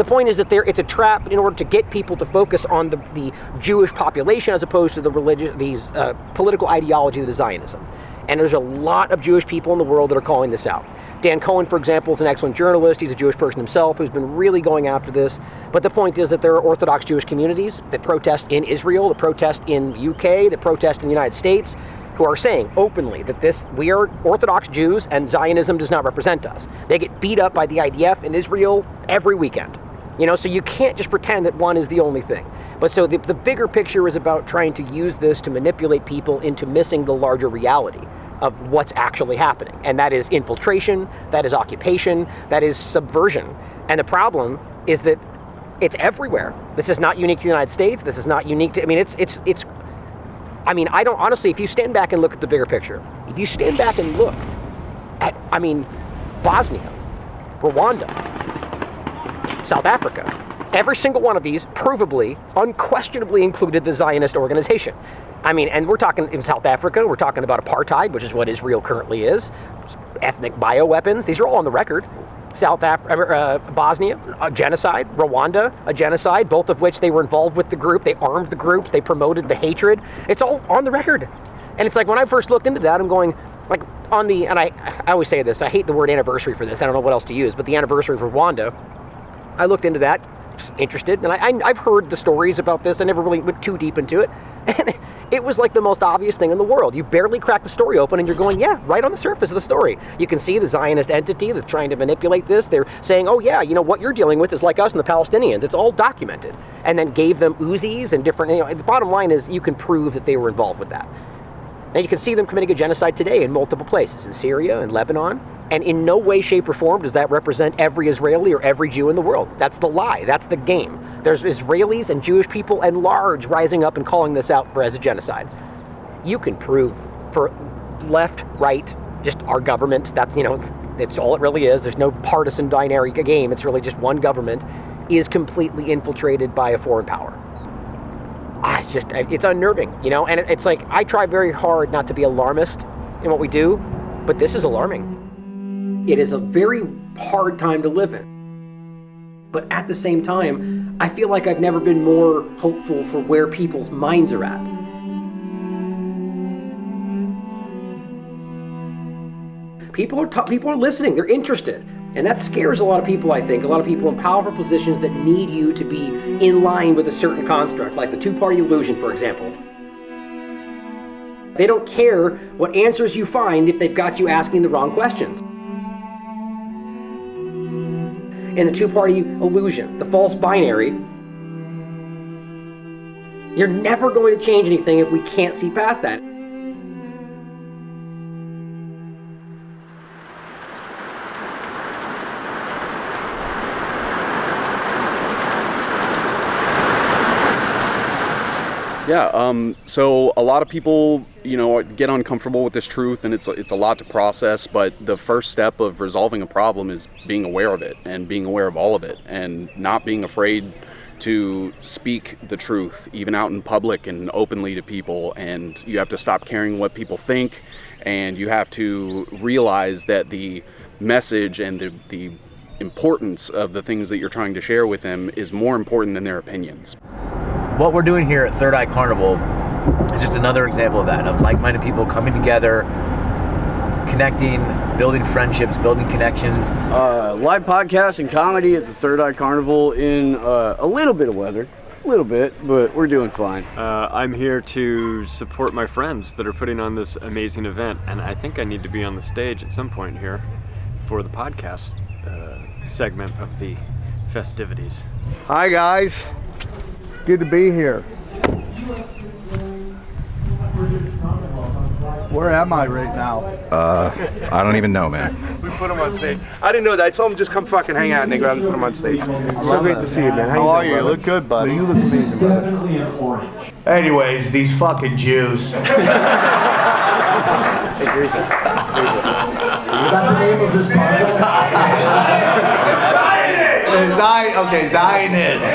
The point is that it's a trap in order to get people to focus on the Jewish population as opposed to the political ideology that is Zionism. And there's a lot of Jewish people in the world that are calling this out. Dan Cohen, for example, is an excellent journalist. He's a Jewish person himself who's been really going after this. But the point is that there are Orthodox Jewish communities that protest in Israel, that protest in the UK, that protest in the United States, who are saying openly that we are Orthodox Jews and Zionism does not represent us. They get beat up by the IDF in Israel every weekend. So you can't just pretend that one is the only thing. But so the bigger picture is about trying to use this to manipulate people into missing the larger reality of what's actually happening. And that is infiltration, that is occupation, that is subversion. And the problem is that it's everywhere. This is not unique to the United States. This is not unique to, I don't, honestly, if you stand back and look at the bigger picture, if you stand back and look at, Bosnia, Rwanda, South Africa, every single one of these provably, unquestionably included the Zionist organization. And we're talking in South Africa, we're talking about apartheid, which is what Israel currently is, ethnic bioweapons, these are all on the record. Bosnia, a genocide, Rwanda, a genocide, both of which they were involved with the group, they armed the groups, they promoted the hatred. It's all on the record. And it's like when I first looked into that, I'm going, like and I always say this, I hate the word anniversary for this, I don't know what else to use, but the anniversary of Rwanda, I looked into that, interested, and I've heard the stories about this, I never really went too deep into it, and it was like the most obvious thing in the world. You barely crack the story open and you're going, yeah, right on the surface of the story. You can see the Zionist entity that's trying to manipulate this. They're saying, oh yeah, what you're dealing with is like us and the Palestinians. It's all documented. And then gave them Uzis and different, the bottom line is you can prove that they were involved with that. Now you can see them committing a genocide today in multiple places, in Syria and Lebanon. And in no way, shape, or form does that represent every Israeli or every Jew in the world. That's the lie. That's the game. There's Israelis and Jewish people at large rising up and calling this out as a genocide. You can prove for left, right, just our government, that's, it's all it really is. There's no partisan binary game. It's really just one government is completely infiltrated by a foreign power. It's unnerving, and it's like, I try very hard not to be alarmist in what we do, but this is alarming. It is a very hard time to live in. But at the same time, I feel like I've never been more hopeful for where people's minds are at. People are listening, they're interested. And that scares a lot of people, I think. A lot of people in powerful positions that need you to be in line with a certain construct, like the two-party illusion, for example. They don't care what answers you find if they've got you asking the wrong questions. In the two-party illusion, the false binary, you're never going to change anything if we can't see past that. Yeah, so a lot of people, get uncomfortable with this truth, and it's a lot to process, but the first step of resolving a problem is being aware of it, and being aware of all of it, and not being afraid to speak the truth, even out in public and openly to people. And you have to stop caring what people think, and you have to realize that the message and the importance of the things that you're trying to share with them is more important than their opinions. What we're doing here at Third Eye Carnival is just another example of that, of like-minded people coming together, connecting, building friendships, building connections. Live podcast and comedy at the Third Eye Carnival in a little bit of weather. A little bit, but we're doing fine. I'm here to support my friends that are putting on this amazing event, and I think I need to be on the stage at some point here for the podcast segment of the festivities. Hi guys. Good to be here. Where am I right now? I don't even know, man. We put him on stage. I didn't know that. I told him just come fucking hang out, and they grabbed and put him on stage. So great to see you, man. How are you? You look good, buddy. You look amazing, brother. Anyways, these fucking Jews. Is that the name of this podcast? Zionists.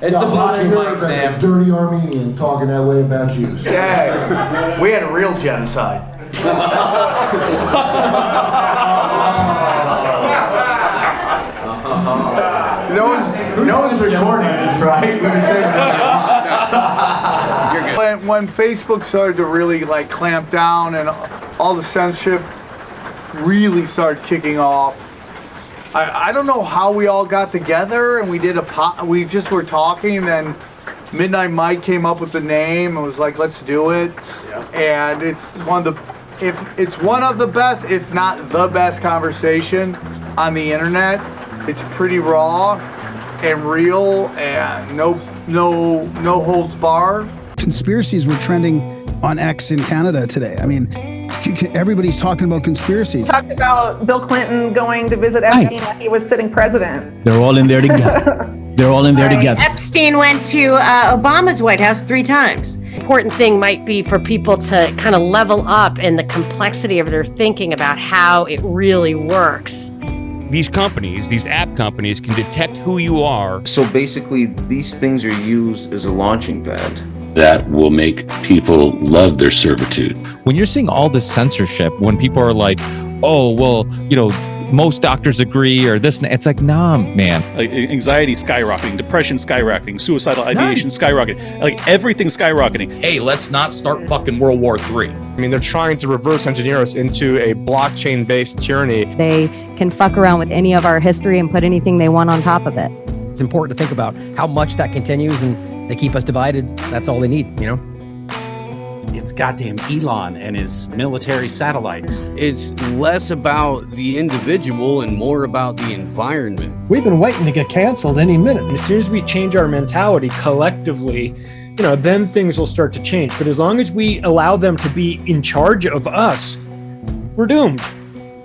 It's the blue mic, Sam. Dirty Armenian talking that way about Jews. Yeah, we had a real genocide. No one's recording this, right? We can say whatever you want. When Facebook started to really like clamp down and all the censorship really started kicking off, I don't know how we all got together and we did we just were talking, and then Midnight Mike came up with the name and was like, let's do it. Yeah. And it's one of the best, if not the best conversation on the internet. It's pretty raw and real and no holds barred. Conspiracies were trending on X in Canada today. I mean, everybody's talking about conspiracies. Talked about Bill Clinton going to visit Epstein when he was sitting president. They're all in there together. They're all in there together. Epstein went to Obama's White House 3 times. Important thing might be for people to kind of level up in the complexity of their thinking about how it really works. These companies, these app companies, can detect who you are. So basically, these things are used as a launching pad. That will make people love their servitude. When you're seeing all this censorship, when people are like, oh, well, you know, most doctors agree or this, and it's like, nah, man. Like anxiety skyrocketing, depression skyrocketing, suicidal ideation skyrocketing, like everything's skyrocketing. Hey, let's not start fucking World War III. I mean, they're trying to reverse engineer us into a blockchain-based tyranny. They can fuck around with any of our history and put anything they want on top of it. It's important to think about how much that continues, and they keep us divided. That's all they need, you know? It's goddamn Elon and his military satellites. It's less about the individual and more about the environment. We've been waiting to get canceled any minute. As soon as we change our mentality collectively, then things will start to change. But as long as we allow them to be in charge of us, we're doomed.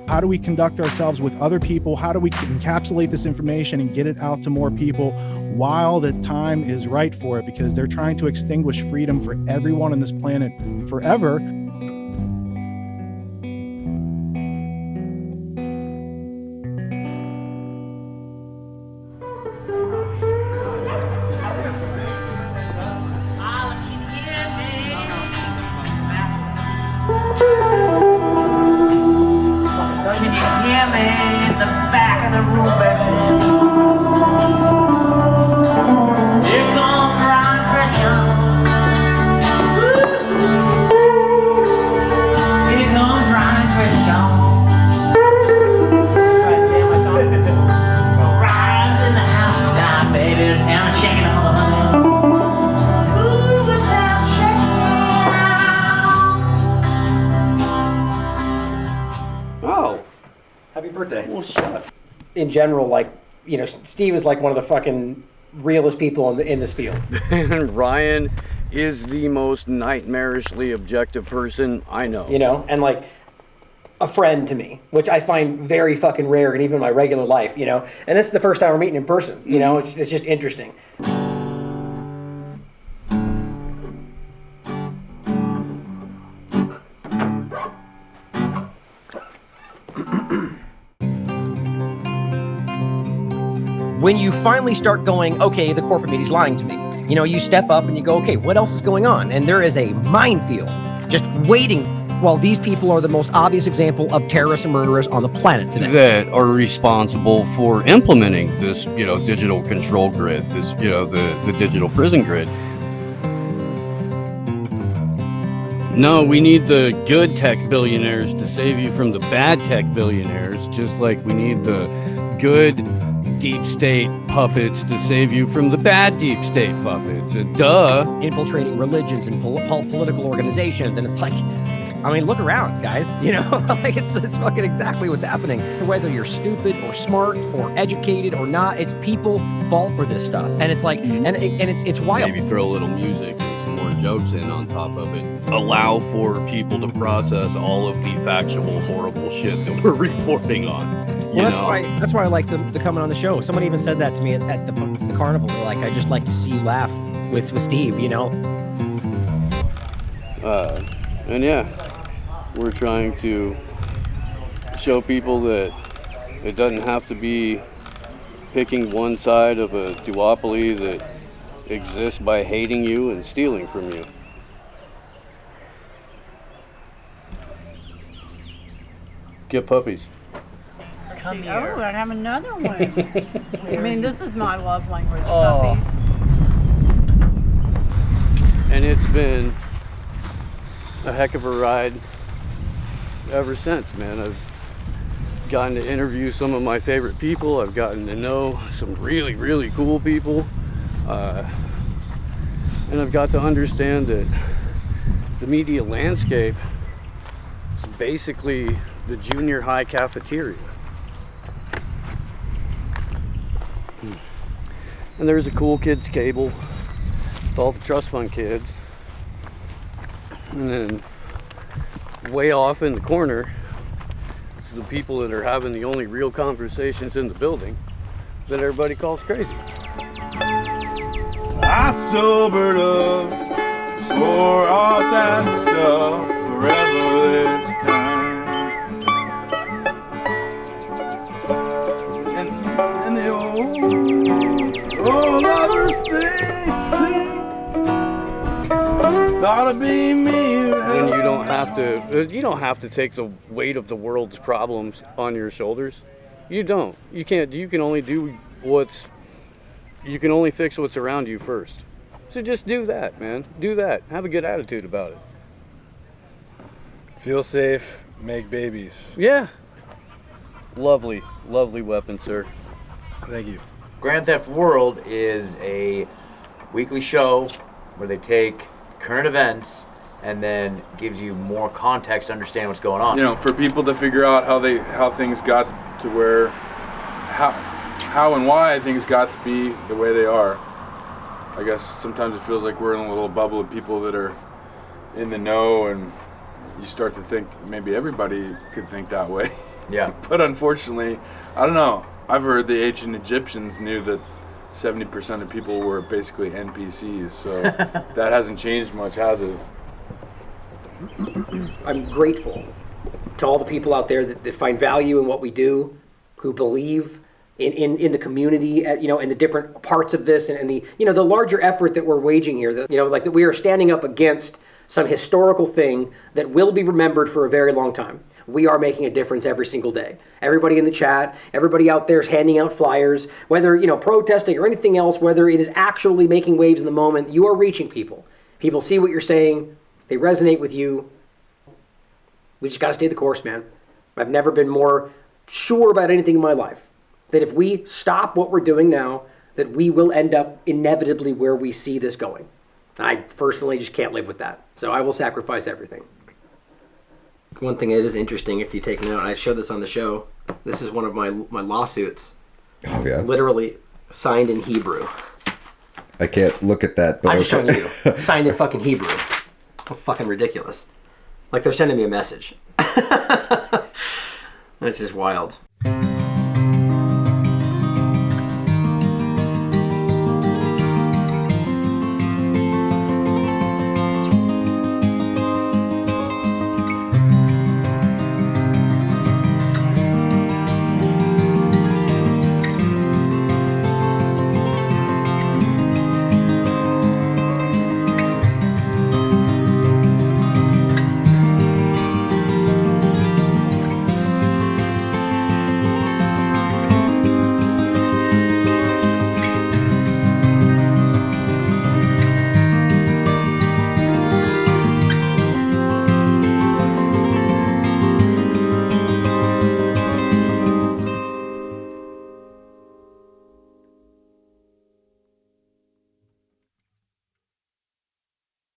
How do we conduct ourselves with other people? How do we encapsulate this information and get it out to more people while the time is right for it? Because they're trying to extinguish freedom for everyone on this planet forever. In general, like, Steve is like one of the fucking realest people in this field. And Ryan is the most nightmarishly objective person I know. And like a friend to me, which I find very fucking rare in even my regular life, And this is the first time we're meeting in person, It's just interesting. When you finally start going, okay, the corporate media's lying to me, you step up and you go, okay, what else is going on? And there is a minefield just waiting while these people are the most obvious example of terrorists and murderers on the planet today. That are responsible for implementing this, digital control grid, this, the digital prison grid. No, we need the good tech billionaires to save you from the bad tech billionaires, just like we need the good deep state puppets to save you from the bad deep state puppets. Duh. Infiltrating religions and political organizations, and it's like, look around, guys. Like it's fucking exactly what's happening. Whether you're stupid or smart or educated or not, it's people fall for this stuff, and it's like, and it's wild. Maybe throw a little music and some more jokes in on top of it. Allow for people to process all of the factual, horrible shit that we're reporting on. That's why I like them coming on the show. Someone even said that to me at the carnival. They're like, I just like to see you laugh with Steve, And yeah, we're trying to show people that it doesn't have to be picking one side of a duopoly that exists by hating you and stealing from you. Get puppies. Come here. Oh, I have another one. I mean, this is my love language, Oh. puppies. And it's been a heck of a ride ever since, man. I've gotten to interview some of my favorite people. I've gotten to know some really, really cool people. And I've got to understand that the media landscape is basically the junior high cafeteria. And there's a cool kids cable with all the trust fund kids. And then way off in the corner is the people that are having the only real conversations in the building that everybody calls crazy. I sobered up, swore off that stuff forever this time. And the old lovers they sing, thought it'd be me. And you don't have to take the weight of the world's problems on your shoulders. You don't. You can't. You can only do you can only fix what's around you first. So just do that, man. Do that. Have a good attitude about it. Feel safe, make babies. Yeah. Lovely, lovely weapon, sir. Thank you. Grand Theft World is a weekly show where they take current events and then gives you more context to understand what's going on. You know, for people to figure out how things got to where, how and why things got to be the way they are. I guess sometimes it feels like we're in a little bubble of people that are in the know, and you start to think maybe everybody could think that way. Yeah. But unfortunately, I don't know. I've heard the ancient Egyptians knew that 70% of people were basically NPCs, so that hasn't changed much, has it? I'm grateful to all the people out there that find value in what we do, who believe in the community, in the different parts of this, and the the larger effort that we're waging here. That that we are standing up against some historical thing that will be remembered for a very long time. We are making a difference every single day. Everybody in the chat, everybody out there is handing out flyers, whether protesting or anything else, whether it is actually making waves in the moment. You are reaching people. People see what you're saying. They resonate with you. We just got to stay the course, man. I've never been more sure about anything in my life. That if we stop what we're doing now, that we will end up inevitably where we see this going. I personally just can't live with that. So I will sacrifice everything. One thing that is interesting, if you take note, I showed this on the show. This is one of my lawsuits. Oh, yeah. Literally signed in Hebrew. I can't look at that. But I'm just showing you. Signed in fucking Hebrew. How fucking ridiculous. Like they're sending me a message. That's just wild.